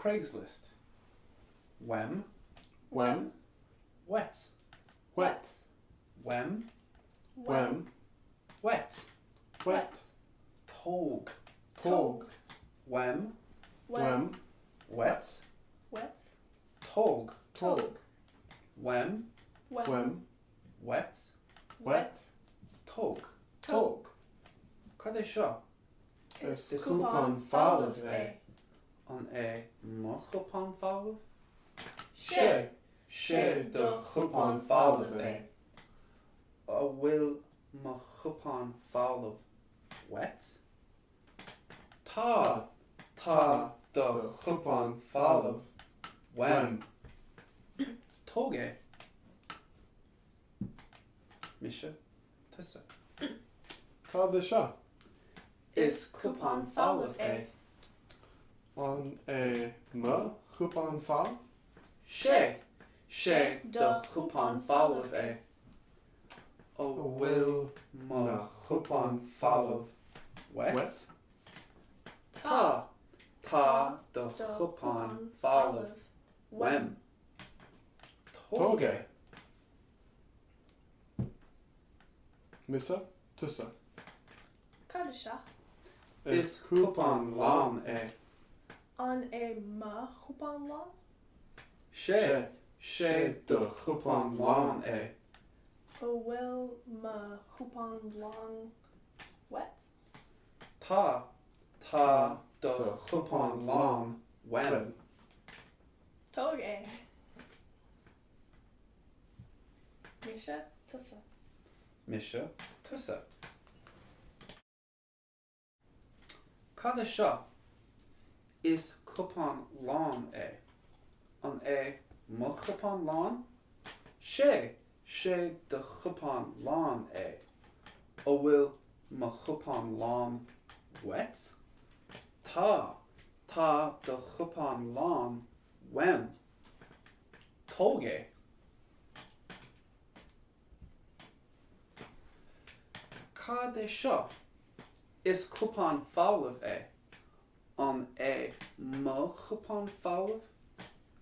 Craigslist. Wem. Wem. Wet. Wet. Wem. Wem. Wet. Wet. Tog. Tog. Wem. Wem. Wet. Wet. Tog. Tog. Wem. Wem. Wet. Wet. Tog. Tog. Cad é seo? Is cúpán fáilimh é. An é mo chupán fáilimh? Sé. Sé do chúpán fáilimh é. A bhfuil mo chupán fáilimh wet? Tá. Tá do chupán fáilimh wem. Tóg é. Mise? Tusa. Cad é seo? Is cupán fáilimh é. An é mo chúpán fáilimh? Sé. Sé do chupán fáilimh é. A bhfuil mo chupán fáilimh wet? Tá. Tá do chupán fáilimh wem. Tóg é. Misa? Tusa. Cad is seo? Is cupán lán é. An é ma chúpán lá? Sé. Sé do chupán lán é. Ó bhfuil ma chúpán lá wet? Tá. Tá do chupán lán wem. Tóg é. Mise? Tusa. Mise? Tusa. Cad é seo? Is cupán lán é. An é mo chupán lán? Sé. Sé do chupán lán é. Ó bhfuil mo chupán lán wet? Tá. Tá do chupán lán wem. Tóg é. Cad é seo? Is cupán fáilimh é. An é mo chupán fáilimh?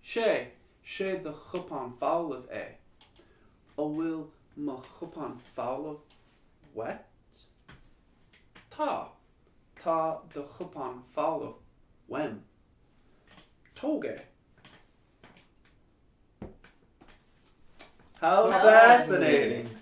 Sé. Sé do chupán fáilimh é. Ó bhfuil mo chupán fáilimh wet? Tá. Tá do chupán fáilimh wem. Tóg é. How fascinating!